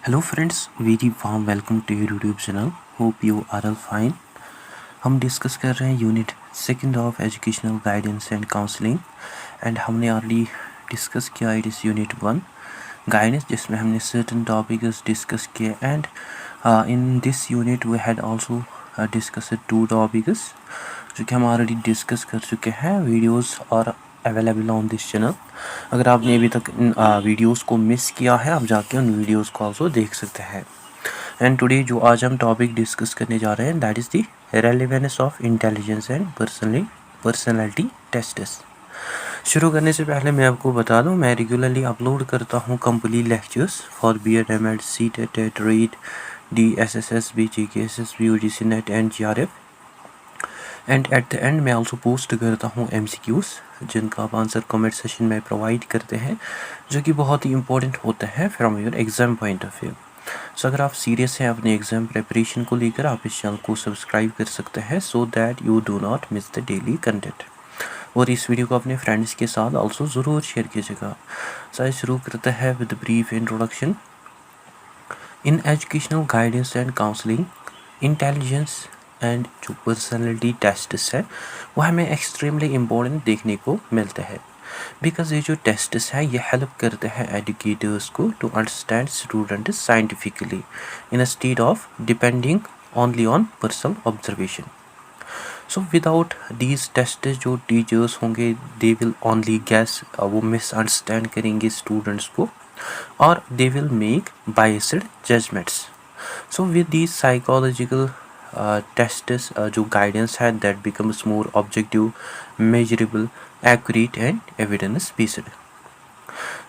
Hello friends, very warm welcome to your YouTube channel. Hope you are all fine. हम discuss कर रहे हैं unit second of educational guidance and counselling and हमने already discuss किया it is unit 1 guidance, जिसमें हमने certain topics discuss किए and in this unit we had also discuss 2 topics जो कि हम ऑलरेडी डिस्कस कर चुके हैं। वीडियोस और अवेलेबल ऑन दिस चैनल। अगर आपने अभी तक इन वीडियोस को मिस किया है, आप जाके उन वीडियोस को आल्सो देख सकते हैं। एंड टुडे जो आज हम टॉपिक डिस्कस करने जा रहे हैं that is the relevance of intelligence and personality tests. शुरू करने से पहले मैं आपको बता दूं, मैं रेगुलरली अपलोड करता हूं complete lectures for BEd, MEd, CTET, TET, REET, DSSB, GKSSB, UGC NET and GRF। And at the end मैं आल्सो पोस्ट करता हूँ MCQs जिनका आप आंसर कमेंट सेशन में प्रोवाइड करते हैं, जो कि बहुत ही इंपॉर्टेंट होता है from your exam point of view. So अगर आप सीरियस हैं अपने एग्ज़ाम प्रिपरेशन को लेकर, आप इस चैनल को सब्सक्राइब कर सकते हैं so that you do not miss the daily content. और इस वीडियो को अपने फ्रेंड्स के साथ आल्सो ज़रूर शेयर कीजिएगा। सो शुरू करते हैं with brief introduction. In educational guidance and counselling, intelligence and जो पर्सनैलिटी टेस्ट्स है वो हमें एक्सट्रीमली इम्पोर्टेंट देखने को मिलते हैं, बिकॉज ये जो टेस्ट्स है ये हेल्प करते हैं एजुकेटर्स को to understand student scientifically in a state of depending only on personal observation. So without these test जो टीचर्स होंगे दे विल ओनली गैस, वो मिसअंडरस्टैंड करेंगे स्टूडेंट्स को और they will make biased judgements. So with these psychological tests जो guidance है that becomes more objective, measurable, accurate and evidence based।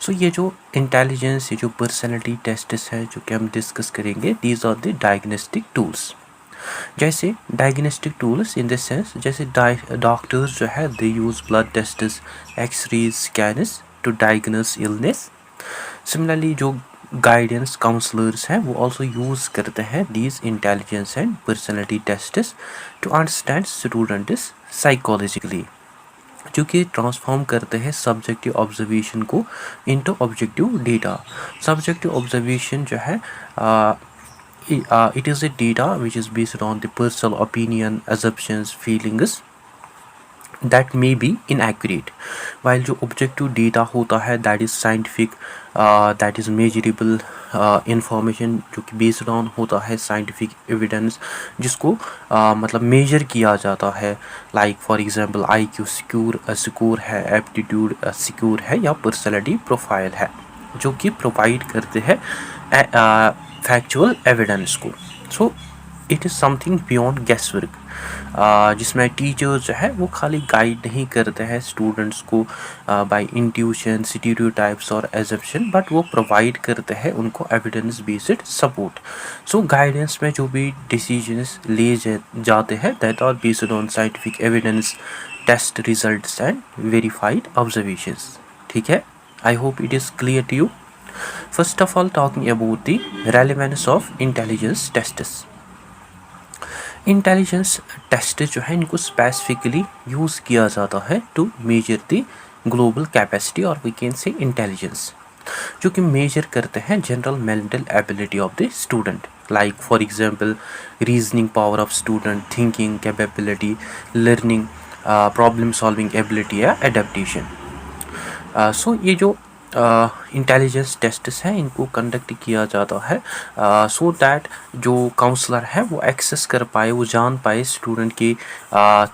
सो ये जो इंटेलिजेंस, ये जो पर्सनैलिटी टेस्ट्स है जो कि हम डिस्कस करेंगे, these are the diagnostic tools. जैसे diagnostic tools in the sense जैसे डॉक्टर्स जो है they use blood tests, x-rays, scanners to diagnose illness. Similarly जो गाइडेंस काउंसलर्स हैं वो ऑल्सो यूज़ करते हैं these intelligence and personality tests to understand students psychologically, जो कि ट्रांसफॉर्म करते हैं सब्जेक्टिव ऑब्जर्वेशन को into objective data. Subjective observation जो है it is a data which is based on the personal opinion, assumptions, feelings that may be inaccurate, while जो objective data होता है that is scientific, that is measurable information जो कि based on होता है scientific evidence जिसको मतलब measure किया जाता है, like for example IQ score है, aptitude score है या personality profile है, जो कि provide करते हैं factual evidence को। So it is something beyond guesswork, जिसमें टीचर्स जो है वो खाली गाइड नहीं करते हैं स्टूडेंट्स को बाय इंट्यूशन, स्टीरियोटाइप्स और एजम्पशन, बट वो प्रोवाइड करते हैं उनको evidence based support. So guidance में जो भी डिसीजंस ले जाते हैं that are based on scientific evidence, test results and verified observations. ठीक है, I hope it is clear to you. First of all talking about the relevance of intelligence tests. Intelligence test जो है इनको specifically use किया जाता है to measure the global capacity और we can से इंटेलिजेंस, जो कि मेजर करते हैं general mental ability of the student, like for example reasoning power of student, thinking capability, learning, problem solving ability या एडेप्टेशन। सो ये जो इंटेलिजेंस टेस्ट्स हैं इनको कंडक्ट किया जाता है सो दैट जो काउंसलर है वो एक्सेस कर पाए, वो जान पाए स्टूडेंट की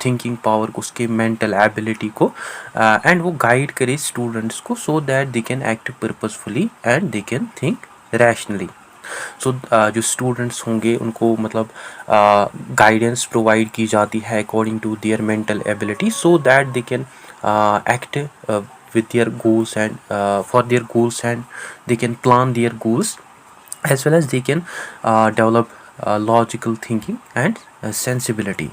थिंकिंग पावर को, उसके मेंटल एबिलिटी को, एंड वो गाइड करे स्टूडेंट्स को so that they can act purposefully and they can think rationally. So जो स्टूडेंट्स होंगे उनको मतलब गाइडेंस प्रोवाइड की जाती है according to their mental ability so that they can act with their goals and for their goals, and they can plan their goals as well as they can develop logical thinking and sensibility.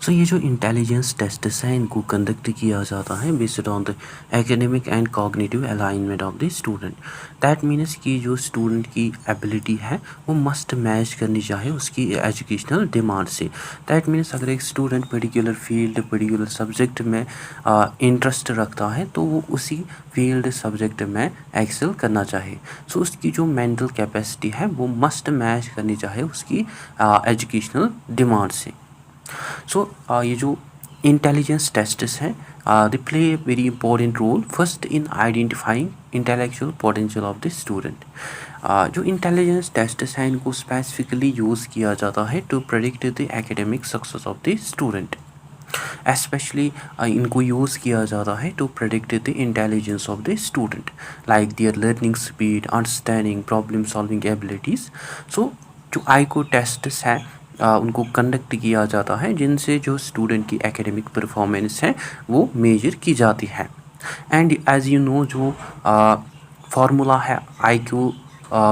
सो ये जो intelligence tests हैं इनको conduct किया जाता है based on the academic and cognitive alignment of the student. That means कि जो student की एबिलिटी है वो मस्ट मैच करनी चाहिए उसकी एजुकेशनल डिमांड से। दैट मीन्स अगर एक student particular field particular subject में इंटरेस्ट रखता है तो वो उसी फील्ड सब्जेक्ट में एक्सेल करना चाहिए। सो उसकी जो मेंटल कैपेसिटी है वो मस्ट मैच करनी चाहिए उसकी एजुकेशनल डिमांड से। सो ये जो इंटेलिजेंस टेस्ट्स हैं they play a very important role first in identifying intellectual potential of the student. जो इंटेलिजेंस टेस्ट्स हैं इनको स्पेसिफिकली यूज़ किया जाता है to predict the academic success of the student. Especially इनको यूज़ किया जाता है to predict the intelligence of the student like their learning speed understanding problem solving abilities. So जो आईक्यू टेस्ट्स हैं उनको कंडक्ट किया जाता है जिनसे जो स्टूडेंट की एकेडमिक परफॉर्मेंस है वो मेजर की जाती है। एंड एज यू नो जो फार्मूला है आईक्यू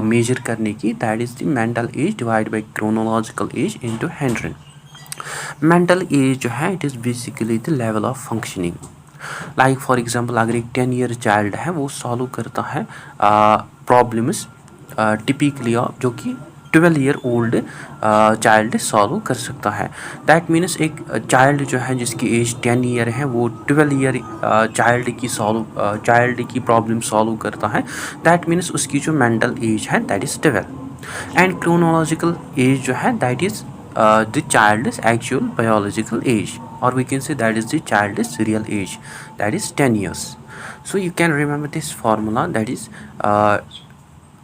मेजर करने की that is the mental as divide by chronological age into 100। Mental as जो है it is basically the level of functioning. Like for example अगर एक 10 ईयर चाइल्ड है वो सॉल्व करता है प्रॉब्लम्स टिपिकली जो कि 12 ईयर ओल्ड चाइल्ड सॉल्व कर सकता है। दैट मीन्स एक चाइल्ड जो है जिसकी एज 10 ईयर है वो 12 ईयर चाइल्ड की प्रॉब्लम सॉल्व करता है। दैट मीन्स उसकी जो मेंटल एज है that is 12 and chronological age जो है that is the child's actual biological age, or we can say that is the child's real age, that is 10 years. So you can remember this formula, that is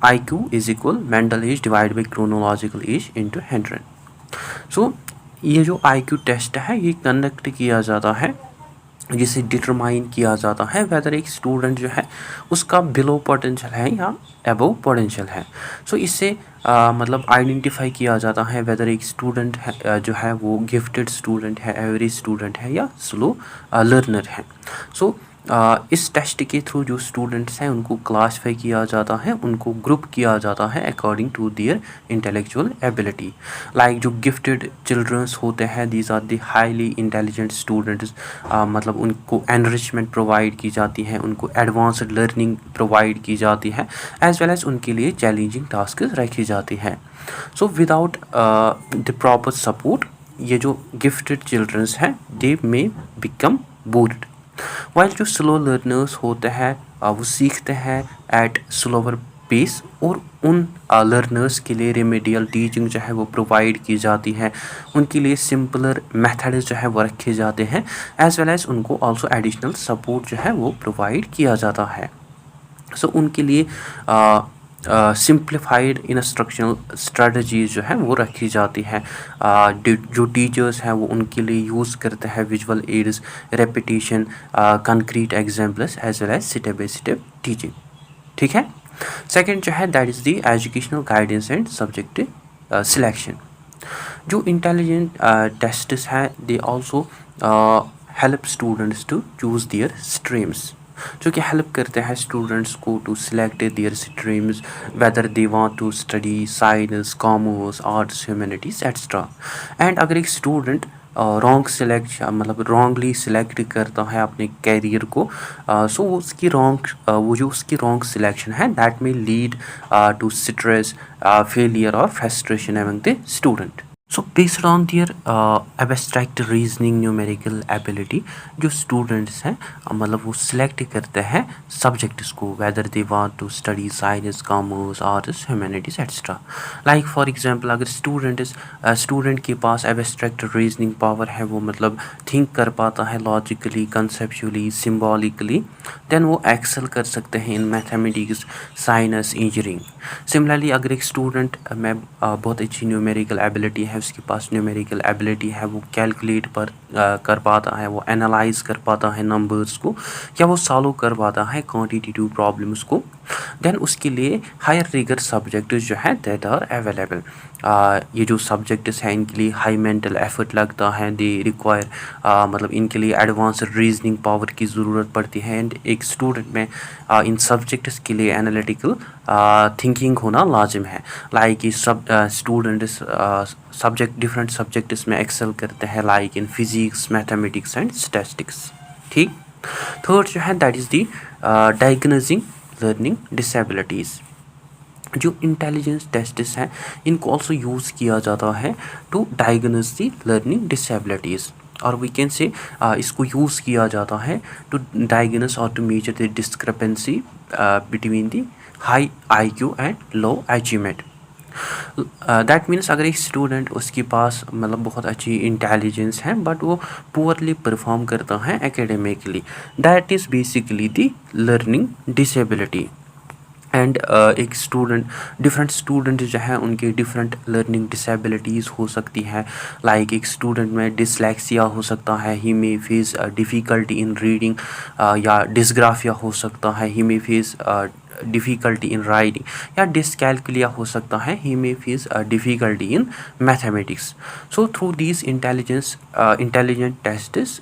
IQ is equal mental age divided by chronological age into 100. So ये जो IQ test है ये conduct किया जाता है जिसे determine किया जाता है वेदर एक स्टूडेंट जो है उसका बिलो पोटेंशियल है या अबव पोटेंशियल है। सो इससे मतलब आइडेंटिफाई किया जाता है वेदर एक स्टूडेंट है जो है वो गिफ्टेड स्टूडेंट है एवरेज स्टूडेंट है या स्लो लर्नर है। सो इस टेस्ट के थ्रू जो स्टूडेंट्स हैं उनको क्लासीफाई किया जाता है उनको ग्रुप किया जाता है according to their intellectual ability. Like जो गिफ्टेड चिल्ड्रंस होते हैं these are the highly intelligent students, मतलब उनको एनरिचमेंट प्रोवाइड की जाती है उनको एडवांस्ड लर्निंग प्रोवाइड की जाती है एज वेल एज उनके लिए चैलेंजिंग टास्क रखी जाती है। So without the proper support ये जो गिफ्टेड चिल्ड्रंस हैं दे मे बिकम बोर्ड। वाइल जो स्लो लर्नर्स होते हैं वो सीखते हैं एट स्लोवर पेस और उन लर्नर्स के लिए रेमेडियल टीचिंग जो है वो प्रोवाइड की जाती है उनके लिए सिंपलर मेथड्स जो है वो रखे जाते हैं एज वेल एज उनको आल्सो एडिशनल सपोर्ट जो है वो प्रोवाइड किया जाता है। सो उनके लिए सिंप्लीफाइड इंस्ट्रक्शनल स्ट्रेटजीज जो है वो रखी जाती है। जो टीचर्स हैं वो उनके लिए यूज़ करते हैं visual aids repetition concrete examples as well as step by step teaching. ठीक है। सेकंड जो है that is the educational guidance and subject selection. जो इंटेलिजेंट टेस्ट्स हैं they also help students to choose their streams, जो कि help करते हैं स्टूडेंट्स को to select their streams whether they want to study science commerce arts humanities extra. And अगर एक student wrong select मतलब रॉन्गली सिलेक्ट करता है अपने कैरियर को सो वो जो उसकी रॉन्ग सिलेक्शन है दैट में लीड टू स्ट्रेस फेलियर और frustration among the student. So based on their abstract reasoning numerical ability जो स्टूडेंट्स हैं मतलब वो सिलेक्ट करते हैं सब्जेक्ट्स को whether they want to study science commerce arts humanities extra. Like for example अगर student के पास एब्स्ट्रैक्ट रीजनिंग पावर है वो मतलब थिंक कर पाता है लॉजिकली कंसेप्चुअली सिम्बॉलिकली देन वो एक्सेल कर सकते हैं in mathematics science engineering. Similarly अगर एक स्टूडेंट में बहुत अच्छी न्यूमेरिकल एबिलिटी है उसके पास न्यूमेरिकल एबिलिटी है वो कैलकुलेट कर पाता है वो एनालाइज कर पाता है नंबर्स को या वो सॉल्व कर पाता है क्वांटिटेटिव प्रॉब्लम्स को देन उसके लिए हायर रिगर सब्जेक्ट जो है दैट आर अवेलेबल। ये जो सब्जेक्ट्स हैं इनके लिए हाई मेंटल एफर्ट लगता है, दे रिक्वायर मतलब इनके लिए एडवांस्ड रीजनिंग पावर की ज़रूरत पड़ती है। एंड एक स्टूडेंट में इन सब्जेक्ट्स के लिए एनालिटिकल थिंकिंग होना लाजिम है। लाइक सब स्टूडेंट्स सब्जेक्ट डिफरेंट सब्जेक्ट्स में एक्सेल करते हैं, like in physics, mathematics and statistics. ठीक। थर्ड जो है that is the diagnosing learning disabilities. जो इंटेलिजेंस टेस्ट्स हैं इनको ऑल्सो यूज़ किया जाता है to diagnose the learning disabilities, और वी कैन से इसको यूज़ किया जाता है टू डायग्नोज और to measure the discrepancy between the high IQ and low achievement. That means अगर एक स्टूडेंट उसके पास मतलब बहुत अच्छी इंटेलिजेंस है बट वो पुअरली परफॉर्म करता है academically, that is basically the learning disability. And एक स्टूडेंट डिफरेंट स्टूडेंट जो है उनके डिफरेंट लर्निंग डिसेबिलिटीज़ हो सकती है। लाइक एक स्टूडेंट में डिसलेक्सिया हो सकता है, he may face difficulty in reading, या डिसग्राफिया हो सकता है, he may face difficulty in writing, या डिसकैलकुलिया हो सकता है, he may face difficulty in mathematics. So through these intelligent tests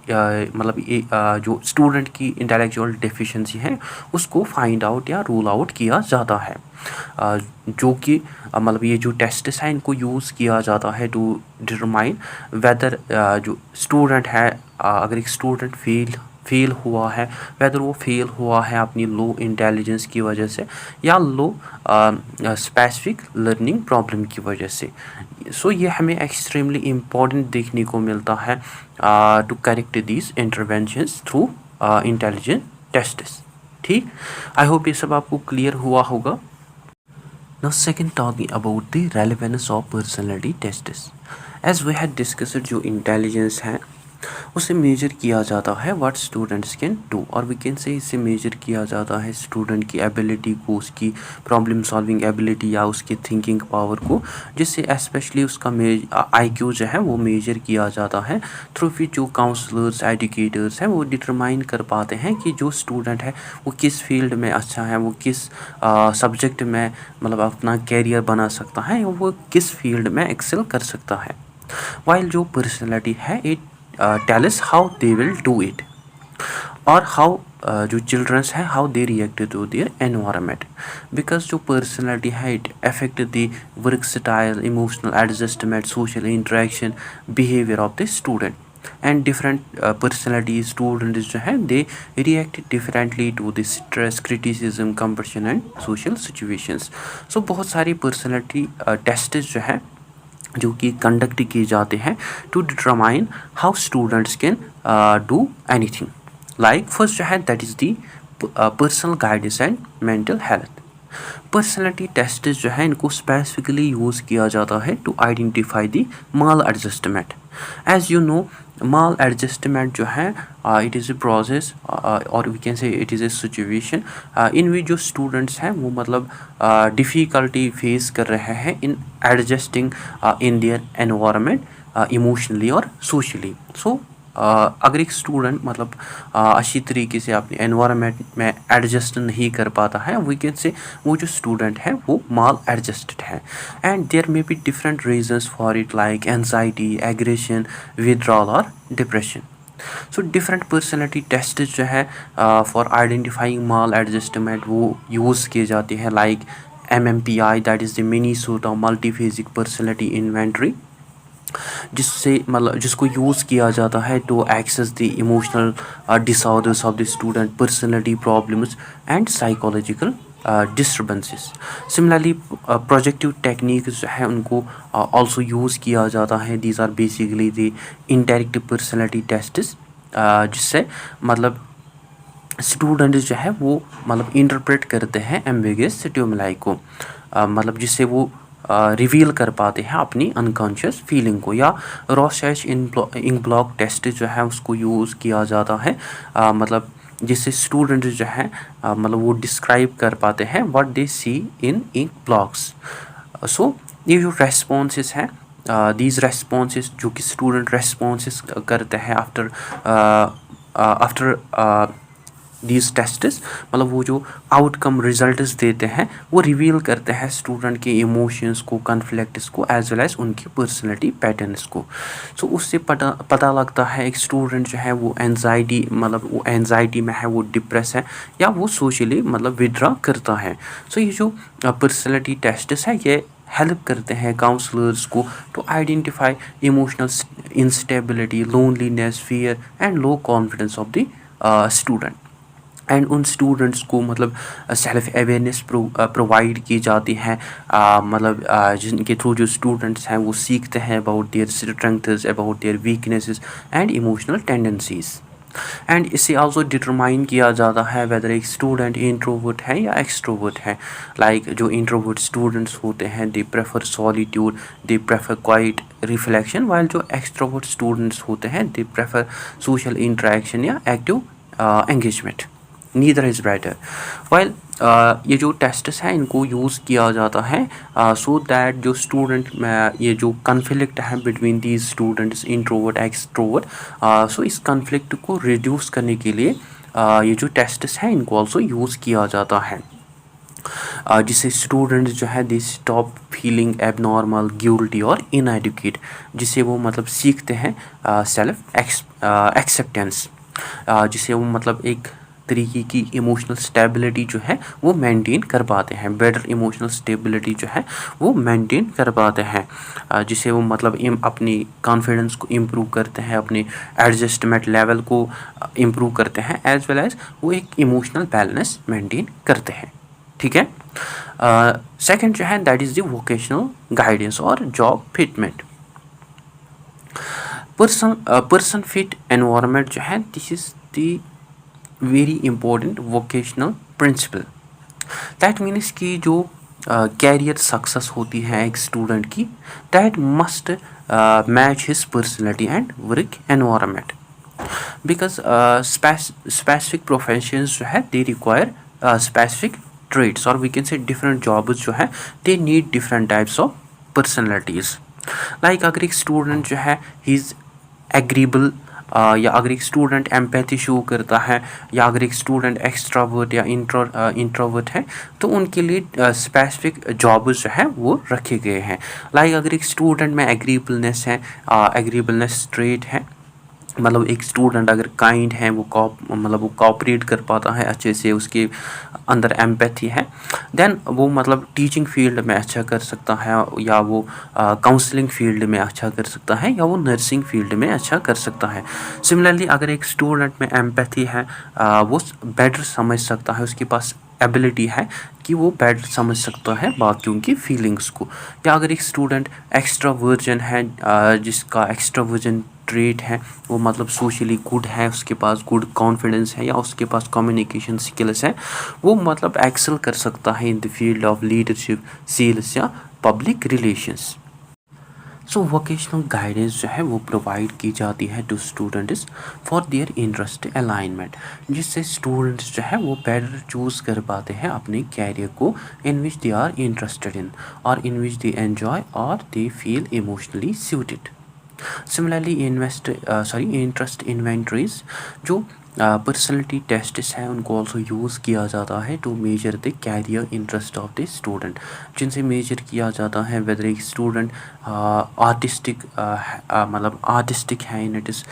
मतलब ये जो स्टूडेंट की इंटेलेक्चुअल डेफिशिएंसी है उसको फाइंड आउट या रूल आउट किया जाता है। जो कि मतलब ये जो टेस्ट्स हैं इनको यूज़ किया जाता है टू डिटरमाइन वेदर जो स्टूडेंट है, अगर एक स्टूडेंट फेल हुआ है, वेदर वो फेल हुआ है अपनी लो इंटेलिजेंस की वजह से या लो स्पेसिफिक लर्निंग प्रॉब्लम की वजह से। सो ये हमें एक्सट्रीमली इम्पॉर्टेंट देखने को मिलता है to correct these interventions through intelligent tests. ठीक, आई होप ये सब आपको क्लियर हुआ होगा। Now second talking about the relevance of personality tests. As we had discussed जो इंटेलिजेंस है उसे मेजर किया जाता है व्हाट स्टूडेंट्स कैन डू, और वी कैन से इससे मेजर किया जाता है स्टूडेंट की एबिलिटी को, उसकी प्रॉब्लम सॉल्विंग एबिलिटी या उसकी थिंकिंग पावर को, जिससे स्पेशली उसका IQ जो है वो मेजर किया जाता है। थ्रू फिर जो काउंसलर्स एजुकेटर्स हैं वो डिटरमाइन कर पाते हैं कि जो स्टूडेंट है वो किस फील्ड में अच्छा है, वो किस सब्जेक्ट में मतलब अपना कैरियर बना सकता है, वो किस फील्ड में एक्सेल कर सकता है। वाइल जो पर्सनैलिटी है it tells how they will do it, और हाउ जो चिल्ड्रंस हैं how they react to their environment. Because जो पर्सनैलिटी है it affect the work style, emotional adjustment, social interaction, behaviour of the student. And different personality students जो हैं they react differently to the stress, criticism, competition and social situations. So बहुत सारी personality test जो हैं जो कि conduct किए जाते हैं to determine how students can do anything. Like first जो है that is the personal guidance and mental health. Personality test जो है इनको स्पेसिफिकली यूज़ किया जाता है to identify the maladjustment. As you know maladjustment जो है इट इज़ ए प्रोसेस और we can say it is a situation in which जो स्टूडेंट्स हैं वो मतलब डिफ़िकल्टी फेस कर रहे हैं in adjusting in their environment emotionally और सोशली। सो अगर एक स्टूडेंट मतलब अच्छी तरीके से अपने एनवायरनमेंट में एडजस्ट नहीं कर पाता है, वी कैन से वो जो स्टूडेंट है वो माल एडजस्टेड है। And there may be different reasons for it like anxiety, aggression, withdrawal और depression. So different personality test जो है फॉर आइडेंटिफाइंग माल एडजस्टमेंट वो यूज़ किए जाते हैं, like MMPI that is the Minnesota multiphasic personality inventory, जिससे मतलब जिसको यूज़ किया जाता है to access the emotional disorders of the student, personality problems and psychological disturbances. Similarly projective techniques जो है उनको ऑल्सो यूज़ किया जाता है। These are basically the indirect personality tests, जिससे मतलब स्टूडेंट जो है वो मतलब इंटरप्रेट करते हैं एम्बिगुअस स्टिमुलाई को, मतलब जिससे वो रिवील कर पाते हैं अपनी अनकॉन्शियस फीलिंग को। या रॉसेच इंक ब्लॉक टेस्ट जो है उसको यूज़ किया जाता है मतलब जिससे स्टूडेंट जो है मतलब वो डिस्क्राइब कर पाते हैं what they see in ink blocks. So ये जो रेस्पॉन्सेस हैं दीज रेस्पॉन्सेस जो कि स्टूडेंट रेस्पॉन्सेस करते हैं आफ्टर दीज टेस्ट्स मतलब वो जो आउटकम रिजल्ट्स देते हैं वो रिवील करते हैं स्टूडेंट के इमोशंस को, कन्फ्लिक्ट्स को, एज वेल एज उनकी पर्सनैलिटी पैटर्न्स को। सो उससे पता लगता है एक स्टूडेंट जो है वो एनजाइटी मतलब वो एनजाइटी में है, वो डिप्रेस है, या वो सोशली मतलब विड्रॉ करता है। सो ये जो पर्सनैलिटी टेस्ट्स है ये हेल्प करते हैं काउंसलर्स को to identify emotional instability, loneliness, fear and low confidence of the student. And उन स्टूडेंट्स को मतलब सेल्फ अवेयरनेस प्रोवाइड की जाती है, मतलब जिनके थ्रू जो स्टूडेंट्स हैं वो सीखते हैं about their strengths, about their weaknesses and emotional tendencies. And इससे आल्सो डिटरमाइन किया जाता है वेदर एक स्टूडेंट इंट्रोवर्ट है या एक्सट्रोवर्ट है। लाइक जो इंट्रोवर्ट स्टूडेंट्स होते हैं they prefer solitude, they prefer quite reflection, while जो एक्सट्रोवर्ट स्टूडेंट्स होते हैं दे प्रेफर सोशल इंटरेक्शन या active engagement. Neither is better. While ये जो टेस्ट्स हैं इनको यूज़ किया जाता है सो दैट जो स्टूडेंट में ये जो कन्फ्लिक्ट है between these students introvert extrovert, so इस कन्फ्लिक्ट को रिड्यूस करने के लिए ये जो टेस्ट्स हैं इनको ऑल्सो यूज़ किया जाता है, जिससे स्टूडेंट्स जो है they stop feeling abnormal, guilty और इनएडुकेट, जिससे वो मतलब सीखते हैं सेल्फ एक्सेप्टेंस, जिससे वो मतलब एक तरीके की इमोशनल स्टेबिलिटी जो है वो मेंटेन कर पाते हैं, बेटर इमोशनल स्टेबिलिटी जो है वो मेंटेन कर पाते हैं, जिससे वो मतलब अपनी कॉन्फिडेंस को इम्प्रूव करते हैं, अपने एडजस्टमेंट लेवल को इम्प्रूव करते हैं, एज वेल एज वो एक इमोशनल बैलेंस मेंटेन करते हैं। ठीक है। सेकंड जो है that is the vocational guidance और job fitment. Person fit environment जो है this is the very important vocational principle. That means कि जो कैरियर सक्सेस होती है एक स्टूडेंट की, that must match his personality and work environment, because specific professions जो है दे रिक्वायर स्पेसिफिक ट्रेड्स, और we can say different jobs जो है they need different types of personalities. Like अगर एक स्टूडेंट जो है ही इज़ एग्रीबल, या अगर एक स्टूडेंट एम्पैथी शो करता है, या अगर एक स्टूडेंट एक्सट्रावर्ट या इंट्रोवर्ट है, तो उनके लिए स्पेसिफिक जॉब्स जो है वो रखे गए हैं। लाइक अगर एक स्टूडेंट में एग्रीबलनेस है, एग्रीबलनेस ट्रेट है, मतलब एक स्टूडेंट अगर काइंड है वो मतलब वो कोऑपरेट कर पाता है अच्छे से, उसके अंदर एम्पैथी है, देन वो मतलब टीचिंग फील्ड में अच्छा कर सकता है, या वो काउंसलिंग फील्ड में अच्छा कर सकता है, या वो नर्सिंग फील्ड में अच्छा कर सकता है। सिमिलरली अगर एक स्टूडेंट में एम्पैथी है, वो बेटर समझ सकता है, उसके पास एबिलिटी है कि वो बेटर समझ सकता है बाकियों की फीलिंग्स को। या अगर एक स्टूडेंट एक्स्ट्रावर्जन है, जिसका एक्स्ट्रावर्जन ट्रेट है, वो मतलब सोशली गुड है, उसके पास गुड कॉन्फिडेंस है, या उसके पास कम्युनिकेशन स्किल्स है, वो मतलब एक्सेल कर सकता है in the field of leadership, sales या public relations. So vocational guidance जो है वो प्रोवाइड की जाती है to students for their interest alignment, जिससे स्टूडेंट्स जो है वो बेटर चूज़ कर पाते हैं अपने कैरियर को इन विच दे आर इंटरेस्टेड इन, और इन विच दे एन्जॉय और they feel emotionally suited. Similarly interest inventories जो पर्सनैलिटी टेस्ट्स हैं उनको ऑल्सो यूज़ किया जाता है to measure the career interest of the student, जिनसे मेजर किया जाता है वेदर एक स्टूडेंट आर्टिस्टिक मतलब आर्टिस्टिक है in it is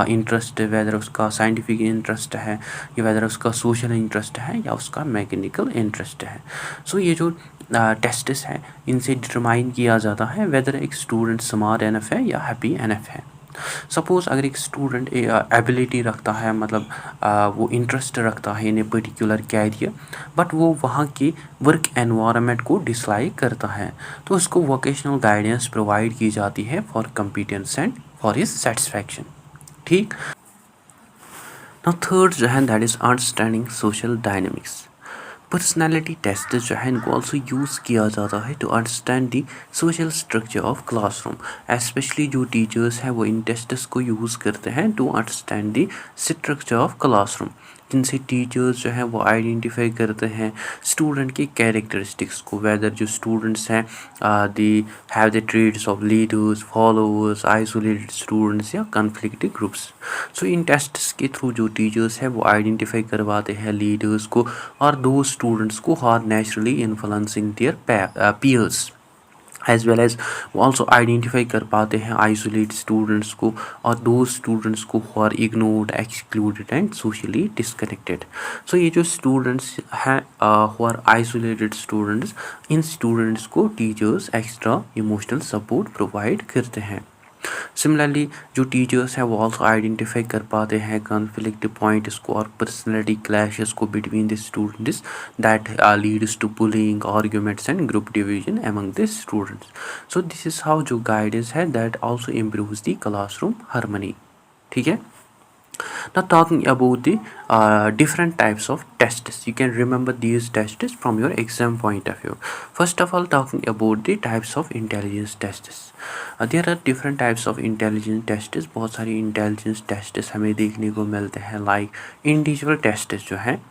interest, whether उसका साइंटिफिक इंटरेस्ट है, या वेदर उसका सोशल इंटरेस्ट है, या उसका मैकेनिकल इंटरेस्ट है। सो ये जो टेस्ट्स हैं इनसे डिटरमाइन किया जाता है वेदर एक स्टूडेंट स्मार्ट एनफ है या हैप्पी एनफ है। सपोज़ अगर एक स्टूडेंट एबिलिटी रखता है, मतलब वो इंटरेस्ट रखता है इन ए पर्टिकुलर कैरियर, बट वो वहाँ की वर्क एनवायरनमेंट को डिसलाइक करता है, तो उसको वोकेशनल गाइडेंस प्रोवाइड की जाती है for competence and for his satisfaction. ठीक। नाउ थर्ड जो है that is understanding social dynamics. Personality test जो है इनको ऑल्सो यूज़ किया जाता है to understand the social structure of classroom, especially जो टीचर्स हैं वो इन टेस्ट्स को यूज़ करते हैं to understand the structure of classroom, जिनसे टीचर्स जो हैं वो आइडेंटिफाई करते हैं स्टूडेंट के कैरेक्टरिस्टिक्स को, वेदर जो स्टूडेंट्स हैं they have the traits of leaders, followers, isolated students या कन्फ्लिक्टिंग ग्रुप्स। सो इन टेस्ट्स के थ्रू जो टीचर्स हैं वो आइडेंटिफाई करवाते हैं लीडर्स को और दो स्टूडेंट्स को who are naturally influencing their peers, as well as वो ऑल्सो आइडेंटिफाई कर पाते हैं आइसोलेट स्टूडेंट्स को और दो स्टूडेंट्स को who are ignored, excluded and socially disconnected. So ये जो स्टूडेंट्स हैं हु आर आइसोलेटेड स्टूडेंट्स, इन स्टूडेंट्स को teachers extra emotional support provide करते हैं। सिमिलरली जो टीचर्स हैं वो ऑल्सो आइडेंटिफाई कर पाते हैं कॉन्फ्लिक्ट पॉइंट्स को और पर्सनैलिटी क्लैशेस को between the students that leads to bullying, arguments and group division among the students. So this is how जो गाइडेंस है that also improves the classroom harmony. ठीक है। Now talking about the different types of tests, you can remember these tests from your exam point of view. First of all, talking about the types of intelligence tests. There are different types of intelligence tests. बहुत सारी intelligence tests हमें देखने को मिलते हैं, like individual tests जो हैं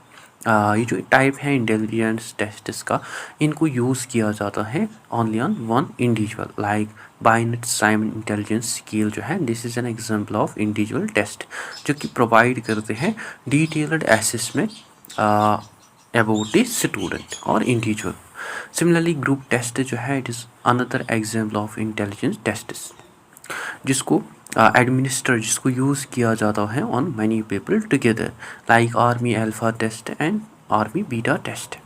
ये जो टाइप है इंटेलिजेंस टेस्ट्स का, इनको यूज़ किया जाता है only on one individual, like Binet Simon intelligence scale जो है, this is an example of individual test जो कि प्रोवाइड करते हैं detailed assessment about the student और इंडिविजुअल। सिमिलरली ग्रुप टेस्ट जो है, it is another example of intelligence tests जिसको एडमिनिस्टर जिसको यूज़ किया जाता है on many people together, like army alpha test and army beta test.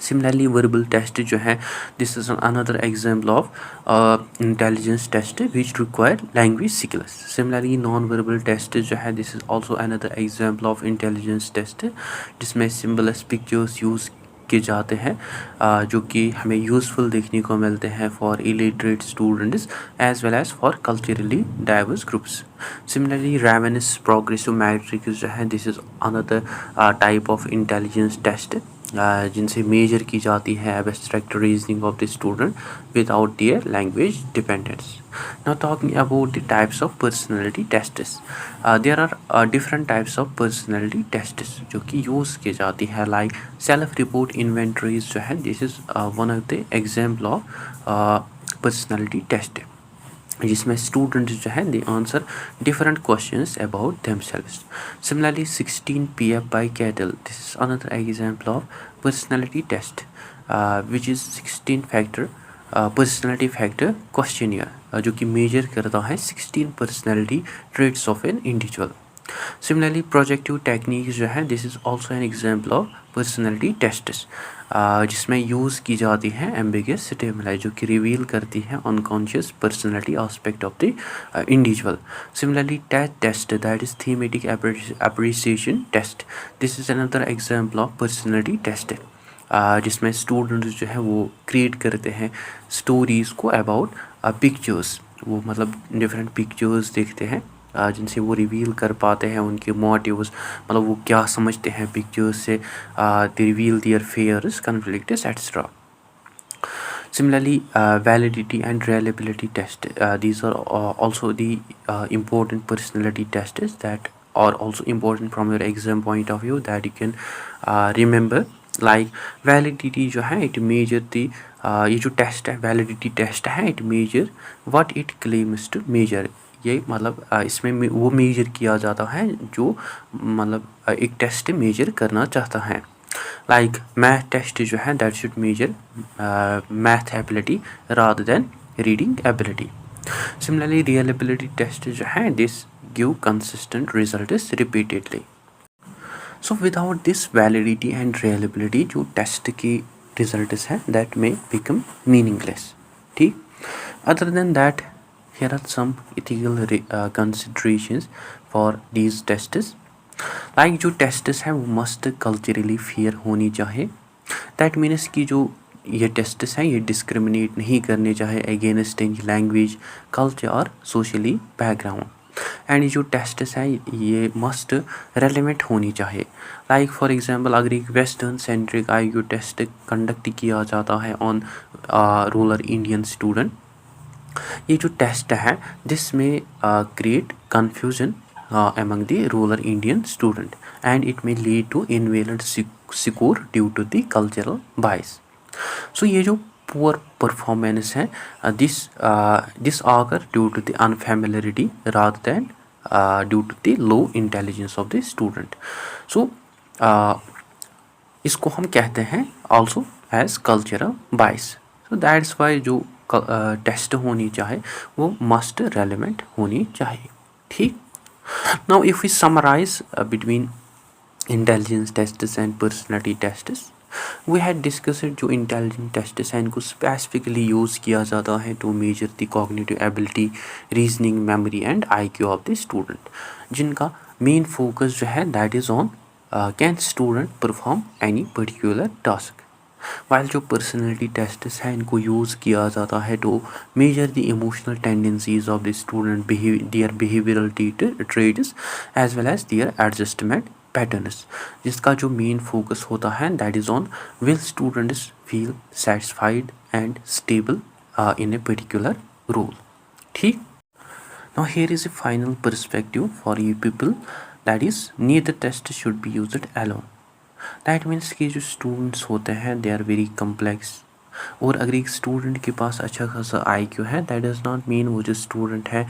Similarly verbal test जो है, this is another example of intelligence test which require language skills. Similarly non verbal test जो है, this is also another example of intelligence test जिसमें symbols pictures use किए जाते हैं जो कि हमें यूज़फुल देखने को मिलते हैं for illiterate students as well as for culturally diverse groups. Similarly Raven's progressive matrices जो है, this is another type of intelligence test जिनसे मेजर की जाती है abstract reasoning of the student without their language dependence. Now talking about the types of personality tests, there are different types of personality tests जो कि use की जाती है, like self report inventories जो है, this is one of the example of personality test जिसमें students जो है they answer different questions about themselves. Similarly 16 PF by Cattell, this is another example of personality test which is 16 factor personality factor questionnaire जो कि measure करता है 16 personality traits of an individual. Similarly projective techniques जो है, this is also an example of personality tests जिसमें use की जाती है एम्बिगस स्टिमुलाई जो कि रिवील करती है unconscious personality aspect of the individual. Similarly test test that is thematic apperception test, this is another example of personality test जिसमें students जो है वो क्रिएट करते हैं स्टोरीज़ को अबाउट पिक्चर्स, वो मतलब डिफरेंट पिक्चर्स देखते हैं जिनसे वो रिवील कर पाते हैं उनके मोटिव्स, मतलब वो क्या समझते हैं पिक्चर्स से, they reveal their fears, conflicts etcetera. Similarly, validity and reliability test, these are also the important personality tests that are also important from your exam point of view that you can remember, like validity जो है it measure the ये जो test है validity test है, it measure what it claims to measure, ये मतलब इसमें वो मेजर किया जाता है जो मतलब एक टेस्ट मेजर करना चाहता है। लाइक मैथ टेस्ट जो है that should measure math ability rather than reading ability. Similarly reliability test जो है, this give consistent results repeatedly. So without this validity and reliability जो टेस्ट की रिजल्ट्स हैं दैट मे बिकम मीनिंगलेस। ठीक, other than that here are some ethical considerations for these tests, like जो tests हैं वो must culturally fair होनी चाहिए, that means कि जो ये tests हैं ये discriminate नहीं करने चाहिए against any language, culture और socially background, एंड ये जो टेस्ट्स हैं ये मस्ट रेलिवेंट होनी चाहिए। लाइक फॉर एग्जांपल अगर एक western centric IQ test conduct किया जाता है ऑन रूरल इंडियन स्टूडेंट, ये जो टेस्ट है दिस में create confusion among the rural Indian student, and it may lead to invalid score due to the cultural bias. So ये जो poor performance है, this occur due to the unfamiliarity rather than due to the low intelligence of the student. So इसको हम कहते हैं also as cultural bias. So that's why जो test होनी चाहिए वो मस्ट रेलेवेंट होनी चाहिए. ठीक. Now if we summarize between intelligence tests and personality tests, we had discussed जो intelligence tests हैं इनको specifically यूज़ किया जाता है to measure the cognitive ability, reasoning, memory and IQ of the student, जिनका main focus जो है that is on can student perform any particular task. While जो personality tests हैं इनको यूज़ किया जाता है to measure the emotional tendencies of the student, their behavioral traits as well as their adjustment patterns, जिसका जो मेन फोकस होता है that is on will students feel satisfied and stable in a particular role. ठीक. Now here is a final perspective for you people, that is neither test should be used alone. That means कि जो students होते हैं they are very complex, और अगर एक student के पास अच्छा खासा IQ है that does not mean वो जो स्टूडेंट है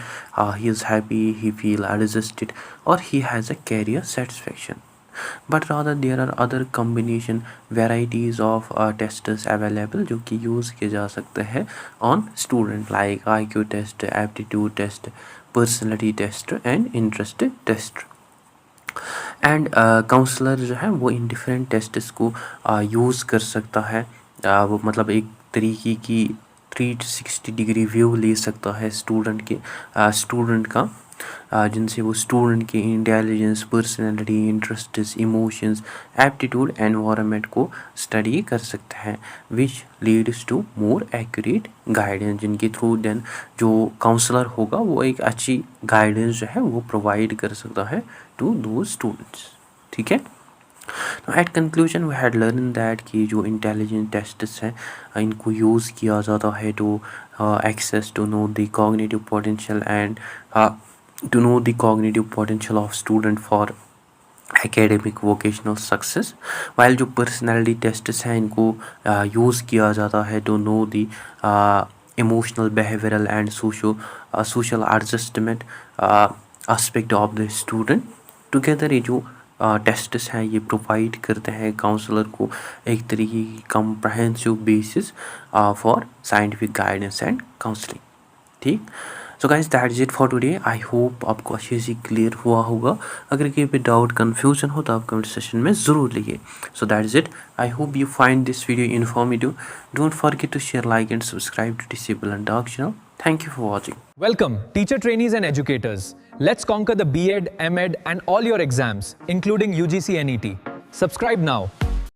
he is happy, he feel adjusted or he has a career satisfaction, but rather there are other combination varieties of tests available जो कि यूज़ किए जा सकते हैं on student like IQ test, aptitude test, personality test and interest test. And counsellor जो है वो इन डिफरेंट टेस्ट्स को यूज़ कर सकता है, वो मतलब एक तरीके की 360 डिग्री व्यू ले सकता है स्टूडेंट का, जिनसे वो स्टूडेंट के intelligence, personality, interests, emotions, aptitude, environment को स्टडी कर सकते हैं, which leads to more accurate guidance, जिनके थ्रू देन जो काउंसलर होगा वो एक अच्छी गाइडेंस जो है वो प्रोवाइड कर सकता है टू दो स्टूडेंट्स. ठीक है. At conclusion we had learn that कि जो इंटेलिजेंस टेस्ट्स हैं इनको यूज़ किया जाता है to access to know the cognitive potential and to know the cognitive potential of student for academic vocational success, while जो personality tests हैं इनको यूज़ किया जाता है to know the emotional, behavioral and social adjustment aspect of the student. together ये जो tests हैं ये प्रोवाइड करते हैं काउंसलर को एक तरीके की comprehensive basis for scientific guidance and counseling. ठीक. So guys that is it for today. I hope आपको अच्छे से क्लियर हुआ होगा. अगर कहीं पे डाउट कन्फ्यूजन हो तो आप कमेंट सेशन में ज़रूर लिखिए. So that is it. I hope you find this video informative. Don't forget to share, like and subscribe to Disable and Dark channel. Thank you for watching. Welcome, teacher trainees and educators. Let's conquer the B.Ed, M.Ed and all your exams, including UGC NET. Subscribe now.